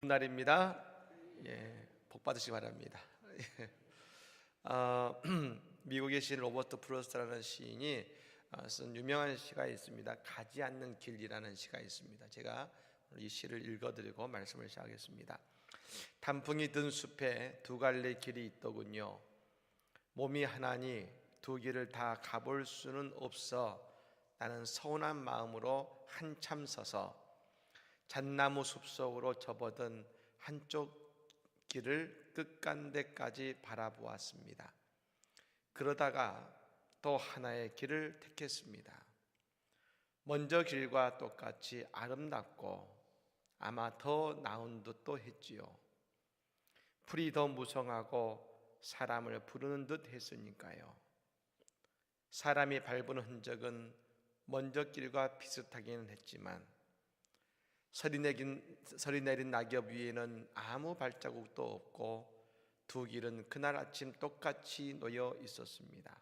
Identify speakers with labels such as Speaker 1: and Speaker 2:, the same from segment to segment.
Speaker 1: 날입니다. 복 받으시기 바랍니다. 미국의 시인 로버트 프로스트라는 시인이 쓴 유명한 시가 있습니다. 가지 않는 길이라는 시가 있습니다. 제가 이 시를 읽어드리고 말씀을 시작하겠습니다. 단풍이 든 숲에 두 갈래 길이 있더군요. 몸이 하나니 두 길을 다 가볼 수는 없어 나는 서운한 마음으로 한참 서서 잣나무 숲속으로 접어든 한쪽 길을 끝간데까지 바라보았습니다. 그러다가 또 하나의 길을 택했습니다. 먼저 길과 똑같이 아름답고 아마 더 나은 듯도 했지요. 풀이 더 무성하고 사람을 부르는 듯 했으니까요. 사람이 밟은 흔적은 먼저 길과 비슷하기는 했지만 서리 내린 낙엽 위에는 아무 발자국도 없고 두 길은 그날 아침 똑같이 놓여 있었습니다.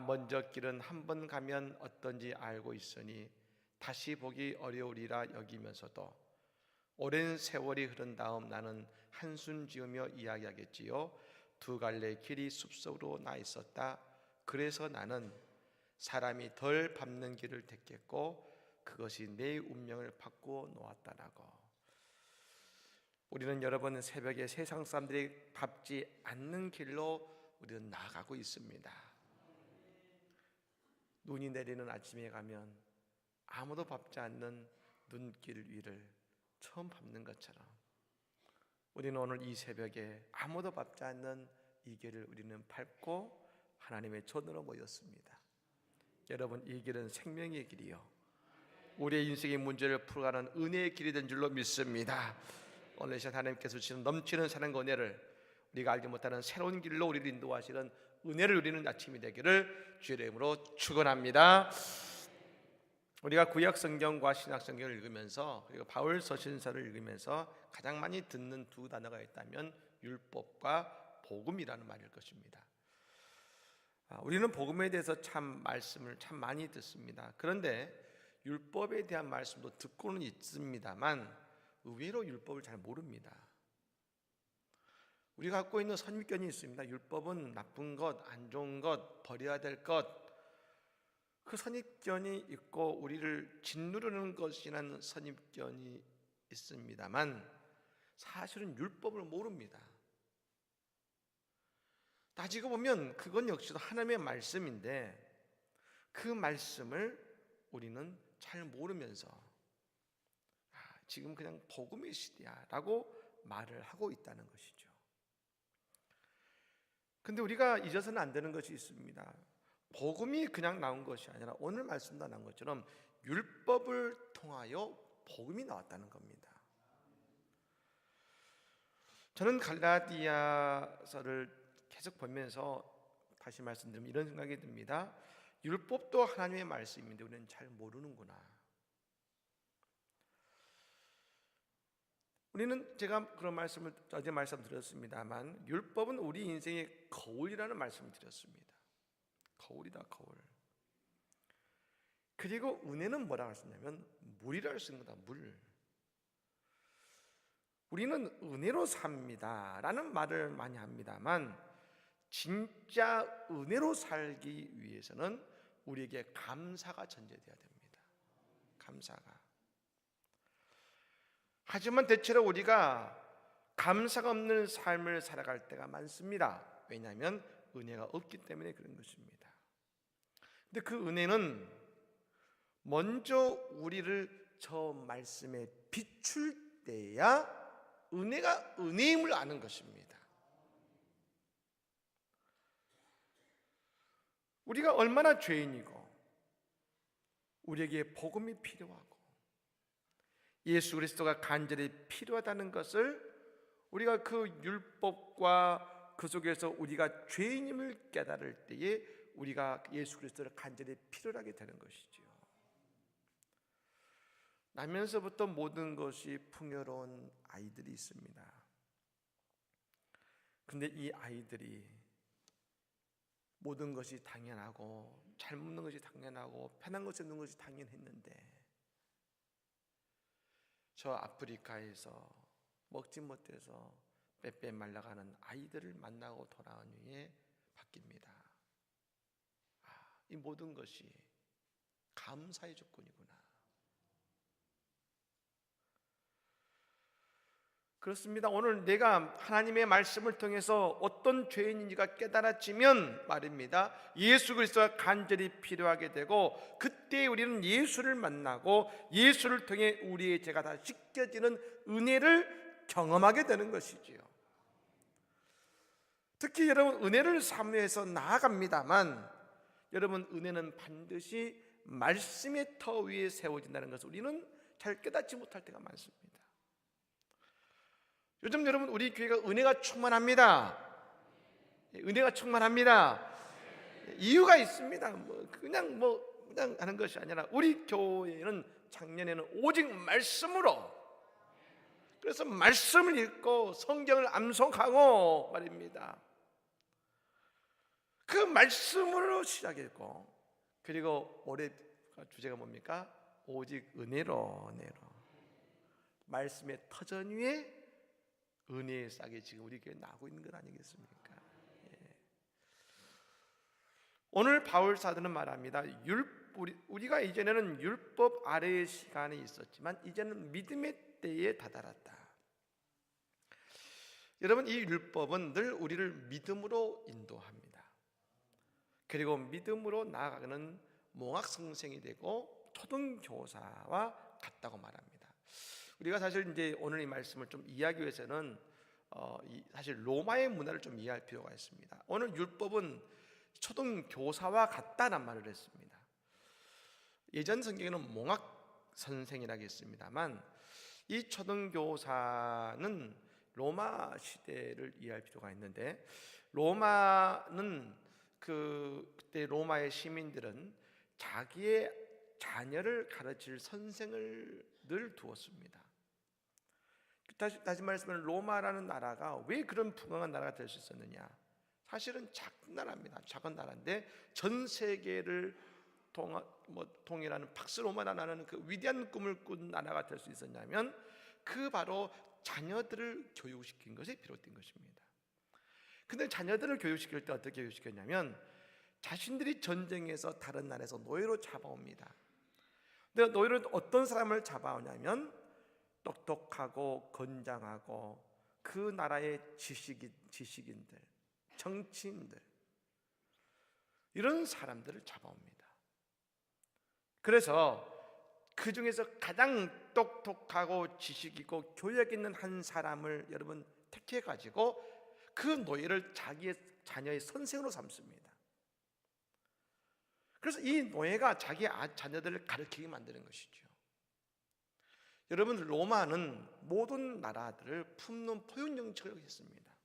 Speaker 1: 먼저 길은 한 번 가면 어떤지 알고 있으니 다시 보기 어려우리라 여기면서도 오랜 세월이 흐른 다음 나는 한숨 지으며 이야기하겠지요. 두 갈래 길이 숲속으로 나 있었다. 그래서 나는 사람이 덜 밟는 길을 택했고 그것이 내 운명을 바꾸어 놓았다라고. 우리는 여러분 새벽에 세상 사람들이 밟지 않는 길로 우리는 나아가고 있습니다. 눈이 내리는 아침에 가면 아무도 밟지 않는 눈길 위를 처음 밟는 것처럼 우리는 오늘 이 새벽에 아무도 밟지 않는 이 길을 우리는 밟고 하나님의 전으로 모였습니다. 여러분, 이 길은 생명의 길이요, 우리의 인생의 문제를 풀어가는 은혜의 길이 된 줄로 믿습니다. 오늘 이 시간 하나님께서 주시는 넘치는 사랑과 은혜를 우리가 알지 못하는 새로운 길로 우리를 인도하시는 은혜를 누리는 아침이 되기를 주의 이름으로 축원합니다. 우리가 구약 성경과 신약 성경을 읽으면서 그리고 바울 서신서를 읽으면서 가장 많이 듣는 두 단어가 있다면 율법과 복음이라는 말일 것입니다. 우리는 복음에 대해서 말씀을 참 많이 듣습니다. 그런데 율법에 대한 말씀도 듣고는 있습니다만 의외로 율법을 잘 모릅니다. 우리가 갖고 있는 선입견이 있습니다. 율법은 나쁜 것, 안 좋은 것, 버려야 될 것, 그 선입견이 있고 우리를 짓누르는 것이라는 선입견이 있습니다만 사실은 율법을 모릅니다. 따지고 보면 그건 역시도 하나님의 말씀인데 그 말씀을 우리는 잘 모르면서 지금 그냥 복음의 시대야라고 말을 하고 있다는 것이죠. 근데 우리가 잊어서는 안 되는 것이 있습니다. 복음이 그냥 나온 것이 아니라 오늘 말씀도 나온 것처럼 율법을 통하여 복음이 나왔다는 겁니다. 저는 갈라디아서를 계속 보면서 다시 말씀드리면 이런 생각이 듭니다. 율법도 하나님의 말씀인데 우리는 잘 모르는구나. 우리는 제가 그런 말씀을 어제 말씀드렸습니다만 율법은 우리 인생의 거울이라는 말씀을 드렸습니다. 거울이다, 거울. 그리고 은혜는 뭐라고 했었냐면 물이라고 쓰는 거다, 물. 우리는 은혜로 삽니다 라는 말을 많이 합니다만 진짜 은혜로 살기 위해서는 우리에게 감사가 전제되어야 됩니다. 감사가. 하지만 대체로 우리가 감사가 없는 삶을 살아갈 때가 많습니다. 왜냐하면 은혜가 없기 때문에 그런 것입니다. 근데 그 은혜는 먼저 우리를 저 말씀에 비출 때야 은혜가 은혜임을 아는 것입니다. 우리가 얼마나 죄인이고 우리에게 복음이 필요하고 예수 그리스도가 간절히 필요하다는 것을 우리가 그 율법과 그 속에서 우리가 죄인임을 깨달을 때에 우리가 예수 그리스도를 간절히 필요하게 되는 것이지요. 나면서부터 모든 것이 풍요로운 아이들이 있습니다. 그런데 이 아이들이 모든 것이 당연하고 잘 먹는 것이 당연하고 편한 것이 없는 것이 당연했는데 저 아프리카에서 먹지 못해서 빼빼 말라가는 아이들을 만나고 돌아온 후에 바뀝니다. 이 모든 것이 감사의 조건이구나. 그렇습니다. 오늘 내가 하나님의 말씀을 통해서 어떤 죄인인지가 깨달아지면 말입니다, 예수 그리스도가 간절히 필요하게 되고, 그때 우리는 예수를 만나고 예수를 통해 우리의 죄가 다 씻겨지는 은혜를 경험하게 되는 것이지요. 특히 여러분, 은혜를 사모해서 나아갑니다만, 여러분, 은혜는 반드시 말씀의 터 위에 세워진다는 것을 우리는 잘 깨닫지 못할 때가 많습니다. 요즘 여러분, 우리 교회가 은혜가 충만합니다. 은혜가 충만합니다. 이유가 있습니다. 그냥 하는 것이 아니라, 우리 교회는 작년에는 오직 말씀으로, 그래서 말씀을 읽고 성경을 암송하고 말입니다, 그 말씀으로 시작했고, 그리고 올해 주제가 뭡니까? 오직 은혜로. 말씀의 터전 위에 은혜의 싹이 지금 우리 교회에 나고 있는 것 아니겠습니까? 오늘 바울 사도는 말합니다. 우리가 이전에는 율법 아래의 시간이 있었지만 이제는 믿음의 때에 다다랐다. 여러분, 이 율법은 늘 우리를 믿음으로 인도합니다. 그리고 믿음으로 나아가는 몽학성생이 되고 초등교사와 같다고 말합니다. 우리가 사실 이제 오늘 이 말씀을 좀 이해하기 위해서는 사실 로마의 문화를 좀 이해할 필요가 있습니다. 오늘 율법은 초등교사와 같다는 말을 했습니다. 예전 성경에는 몽학 선생이라고 했습니다만, 이 초등교사는 로마 시대를 이해할 필요가 있는데, 로마는 그때 로마의 시민들은 자기의 자녀를 가르칠 선생을 늘 두었습니다. 다시 말씀하면 로마라는 나라가 왜 그런 풍성한 나라가 될 수 있었느냐? 사실은 작은 나라입니다. 작은 나라인데 전 세계를 통일하는 팍스 로마라는 그 위대한 꿈을 꾼 나라가 될 수 있었냐면, 그 바로 자녀들을 교육시킨 것에 비롯된 것입니다. 근데 자녀들을 교육시킬 때 어떻게 교육시켰냐면, 자신들이 전쟁에서 다른 나라에서 노예로 잡아옵니다. 근데 노예로 어떤 사람을 잡아오냐면 똑똑하고 건장하고 그 나라의 지식인들, 정치인들, 이런 사람들을 잡아옵니다. 그래서 그 중에서 가장 똑똑하고 지식 있고 교육 있는 한 사람을 여러분 택해 가지고 그 노예를 자기의 자녀의 선생으로 삼습니다. 그래서 이 노예가 자기 자녀들을 가르치게 만드는 것이죠. 여러분, 로마는 모든 나라들을 품는 포용 정책을 했습니다.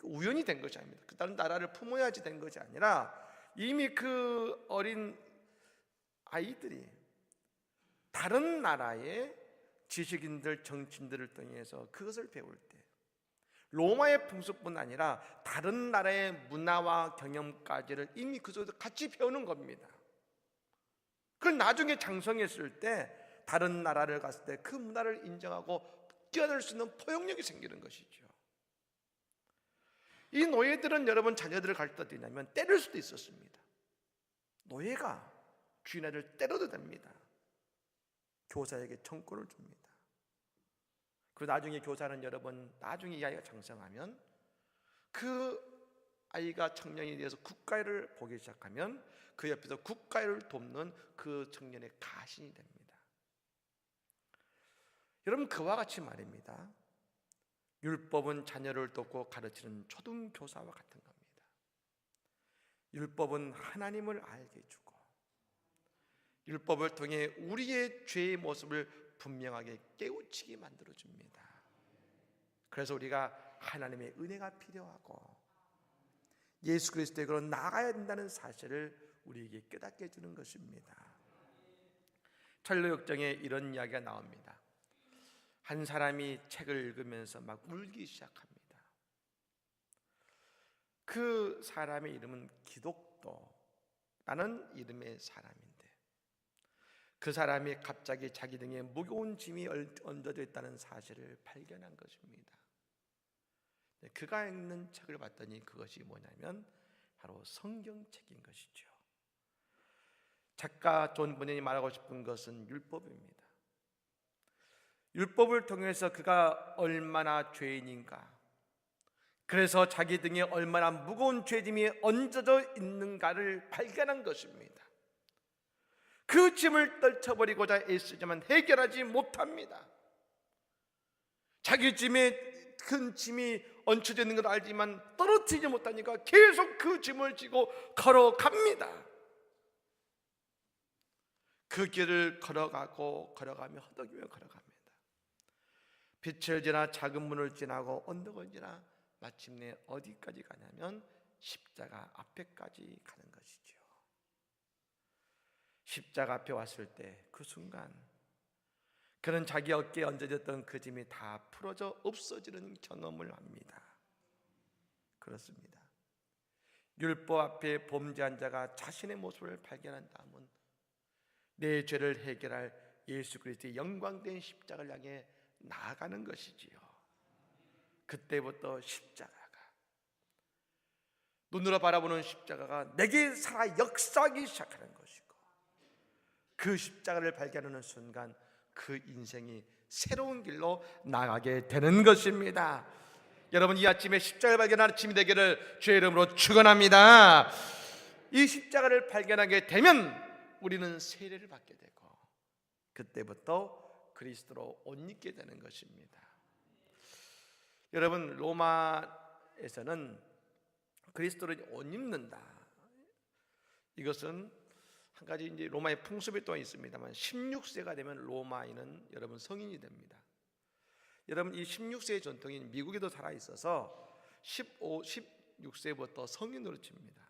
Speaker 1: 우연히 된 것이 아닙니다. 다른 나라를 품어야지 된 것이 아니라, 이미 그 어린 아이들이 다른 나라의 지식인들, 정치인들을 통해서 그것을 배울 때 로마의 풍습뿐 아니라 다른 나라의 문화와 경험까지를 이미 그 속에서 같이 배우는 겁니다. 그걸 나중에 장성했을 때, 다른 나라를 갔을 때 그 문화를 인정하고 뛰어들 수 있는 포용력이 생기는 것이죠. 이 노예들은 여러분 자녀들을 가르칠 때 어떠냐면 때릴 수도 있었습니다. 노예가 주인을 때려도 됩니다. 교사에게 청권을 줍니다. 그리고 나중에 교사는 여러분, 나중에 이 아이가 장성하면, 그 아이가 청년이 되어서 국가를 보기 시작하면 그 옆에서 국가를 돕는 그 청년의 가신이 됩니다. 여러분, 그와 같이 말입니다. 율법은 자녀를 돕고 가르치는 초등교사와 같은 겁니다. 율법은 하나님을 알게 해주고, 율법을 통해 우리의 죄의 모습을 분명하게 깨우치게 만들어줍니다. 그래서 우리가 하나님의 은혜가 필요하고 예수 그리스도에게로 나아가야 된다는 사실을 우리에게 깨닫게 해주는 것입니다. 철로역정에 이런 이야기가 나옵니다. 한 사람이 책을 읽으면서 막 울기 시작합니다. 그 사람의 이름은 기독도라는 이름의 사람인데, 그 사람이 갑자기 자기 등에 무거운 짐이 얹어져 있다는 사실을 발견한 것입니다. 그가 읽는 책을 봤더니 그것이 뭐냐면 바로 성경책인 것이죠. 작가 존 bunyan이 말하고 싶은 것은 율법입니다. 율법을 통해서 그가 얼마나 죄인인가, 그래서 자기 등에 얼마나 무거운 죄짐이 얹어져 있는가를 발견한 것입니다. 그 짐을 떨쳐버리고자 애쓰지만 해결하지 못합니다. 자기 짐에 큰 짐이 얹혀져 있는 걸 알지만 떨어뜨리지 못하니까 계속 그 짐을 지고 걸어갑니다. 그 길을 걸어가며 허덕이며 걸어갑니다. 빛을 지나 작은 문을 지나고 언덕을 지나 마침내 어디까지 가냐면 십자가 앞에까지 가는 것이죠. 십자가 앞에 왔을 때 그 순간 그는 자기 어깨에 얹어졌던 그 짐이 다 풀어져 없어지는 경험을 합니다. 그렇습니다. 율법 앞에 범죄한 자가 자신의 모습을 발견한 다음은 내 죄를 해결할 예수 그리스도의 영광된 십자가를 향해 나아가는 것이지요. 그때부터 십자가가, 눈으로 바라보는 십자가가 내게 살아 역사하기 시작하는 것이고, 그 십자가를 발견하는 순간 그 인생이 새로운 길로 나가게 되는 것입니다. 여러분, 이 아침에 십자가를 발견하는 아침이 되기를 주의 이름으로 축원합니다. 이 십자가를 발견하게 되면 우리는 세례를 받게 되고 그때부터 그리스도로 옷 입게 되는 것입니다. 여러분, 로마에서는 그리스도를 옷 입는다, 이것은 한 가지 이제 로마의 풍습이 또 있습니다만 16세가 되면 로마인은 여러분 성인이 됩니다. 여러분, 이 16세의 전통이 미국에도 살아 있어서 16세부터 성인으로 칩니다.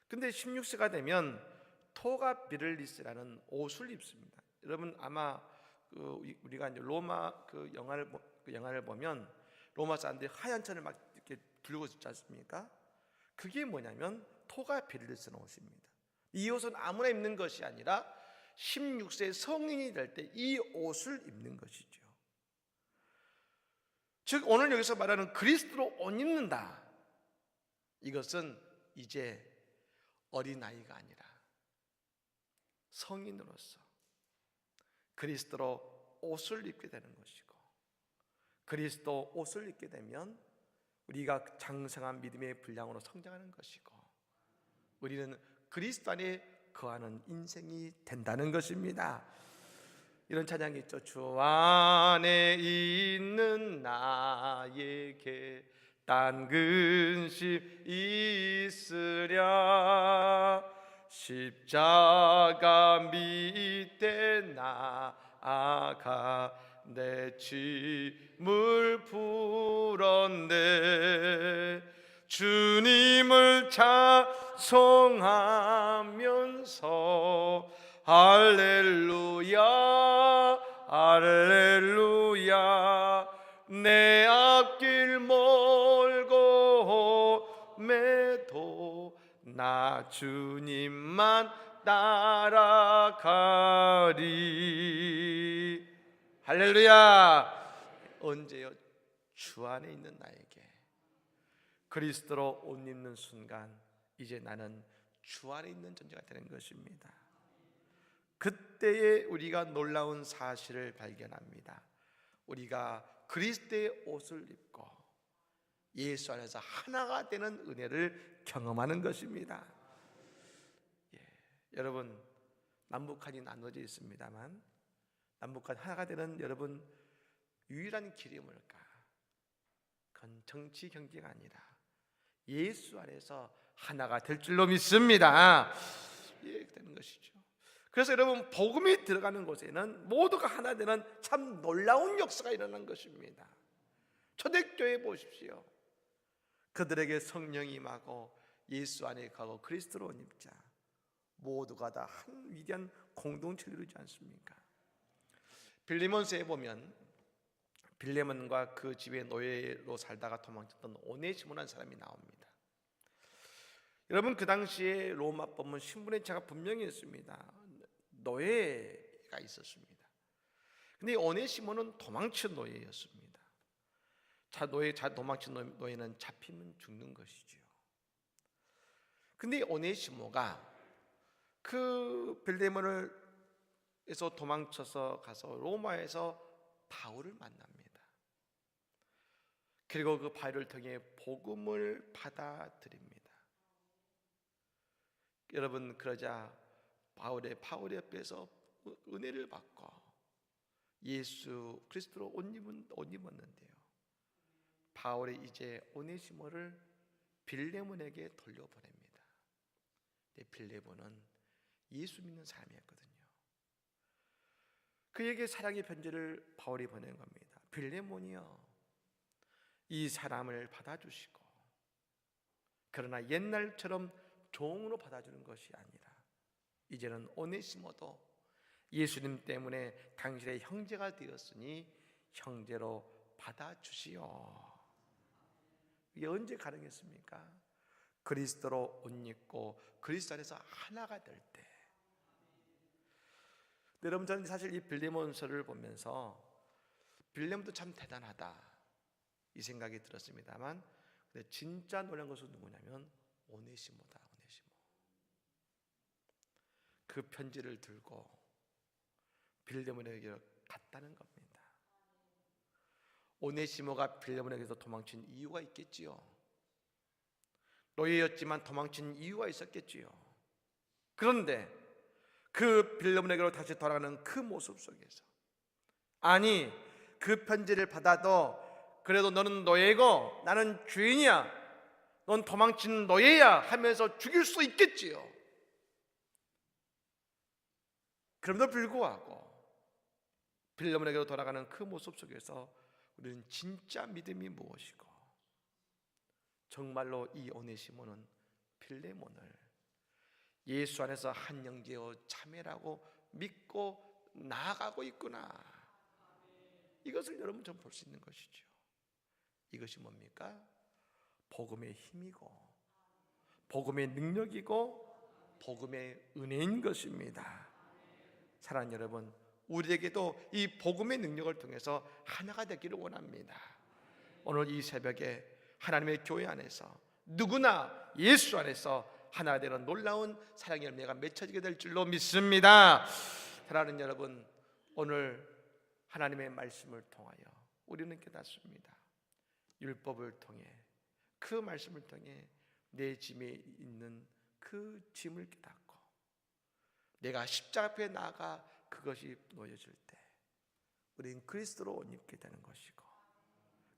Speaker 1: 근데 16세가 되면 토가 비를리스라는 옷을 입습니다. 여러분, 아마 우리가 이제 로마 그 영화를 보면 로마 사람들이 하얀 천을 막 이렇게 들고 있지 않습니까? 그게 뭐냐면 토가 비를리스라는 옷입니다. 이 옷은 아무나 입는 것이 아니라 16세 성인이 될 때 이 옷을 입는 것이죠. 즉 오늘 여기서 말하는 그리스도로 옷 입는다, 이것은 이제 어린아이가 아니라 성인으로서 그리스도로 옷을 입게 되는 것이고, 그리스도 옷을 입게 되면 우리가 장성한 믿음의 분량으로 성장하는 것이고, 우리는 그리스도 안에 거하는 인생이 된다는 것입니다. 이런 찬양이 있죠. 주 안에 있는 나에게 딴 근심 있으랴, 십자가 밑에 나아가 내 짐을 풀었네. 주님을 찬송하면서 할렐루야 할렐루야, 내 앞길 멀고 매도 나 주님만 따라가리. 할렐루야. 언제요? 주 안에 있는 나에게 그리스도로 옷 입는 순간 이제 나는 주 안에 있는 존재가 되는 것입니다. 그때에 우리가 놀라운 사실을 발견합니다. 우리가 그리스도의 옷을 입고 예수 안에서 하나가 되는 은혜를 경험하는 것입니다. 여러분, 남북한이 나눠져 있습니다만 남북한 하나가 되는 여러분 유일한 길이 뭘까? 그건 정치 경제가 아니라 예수 안에서 하나가 될 줄로 믿습니다. 되는 것이죠. 그래서 여러분, 복음이 들어가는 곳에는 모두가 하나 되는 참 놀라운 역사가 일어난 것입니다. 초대교회 보십시오. 그들에게 성령이 임하고 예수 안에 가고 그리스도로 옷 입자, 모두가 다 한 위대한 공동체를 이루지 않습니까? 빌레몬서에 보면 빌레몬과 그 집의 노예로 살다가 도망쳤던 오네시모라는 사람이 나옵니다. 여러분, 그 당시에 로마 법은 신분의 차가 분명히 있습니다. 노예가 있었습니다. 근데 오네시모는 도망친 노예였습니다. 도망친 노예는 잡히면 죽는 것이지요. 근데 오네시모가 그 빌레몬에서 도망쳐서 가서 로마에서 바울을 만납니다. 그리고 그 바울을 통해 복음을 받아들입니다. 여러분, 그러자 바울의 옆에서 은혜를 받고 예수 그리스도로 옷 입었는데요. 바울이 이제 오네시모를 빌레몬에게 돌려보냅니다. 근데 빌레몬은 예수 믿는 사람이었거든요. 그에게 사랑의 편지를 바울이 보낸 겁니다. 빌레몬이여, 이 사람을 받아주시고, 그러나 옛날처럼 종으로 받아주는 것이 아니라 이제는 오네시모도 예수님 때문에 당신의 형제가 되었으니 형제로 받아주시오. 이게 언제 가능했습니까? 그리스도로 옷 입고 그리스도 안에서 하나가 될 때. 여러분, 저는 사실 이 빌레몬서를 보면서 빌레몬도 참 대단하다 이 생각이 들었습니다만, 근데 진짜 놀란 것은 누구냐면 오네시모다. 오네시모. 그 편지를 들고 빌레몬에게 갔다는 겁니다. 오네시모가 빌레몬에게서 도망친 이유가 있겠지요. 노예였지만 도망친 이유가 있었겠지요. 그런데 그 빌레몬에게로 다시 돌아가는 그 모습 속에서, 아니, 그 편지를 받아도 그래도 너는 노예고 나는 주인이야, 넌 도망친 노예야 하면서 죽일 수 있겠지요. 그럼에도 불구하고 빌레몬에게로 돌아가는 그 모습 속에서 우리는 진짜 믿음이 무엇이고, 정말로 이 오네시모는 빌레몬을 예수 안에서 한 형제요 자매라고 믿고 나아가고 있구나, 이것을 여러분 좀 볼 수 있는 것이죠. 이것이 뭡니까? 복음의 힘이고 복음의 능력이고 복음의 은혜인 것입니다. 사랑하는 여러분, 우리에게도 이 복음의 능력을 통해서 하나가 되기를 원합니다. 오늘 이 새벽에 하나님의 교회 안에서 누구나 예수 안에서 하나가 되는 놀라운 사랑의 열매가 맺혀지게 될 줄로 믿습니다. 사랑하는 여러분, 오늘 하나님의 말씀을 통하여 우리는 깨닫습니다. 율법을 통해, 그 말씀을 통해 내 짐에 있는 그 짐을 깨닫고 내가 십자가 앞에 나아가 그것이 놓여질 때 우리는 그리스도로 옷 입게 되는 것이고,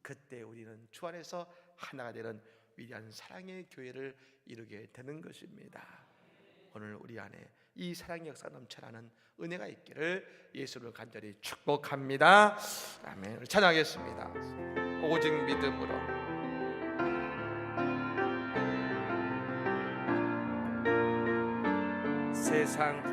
Speaker 1: 그때 우리는 주 안에서 하나가 되는 위대한 사랑의 교회를 이루게 되는 것입니다. 오늘 우리 안에 이 사랑의 역사가 넘쳐나는 은혜가 있기를 예수를 간절히 축복합니다. 아멘. 찬양하겠습니다. 오직 믿음으로. 세상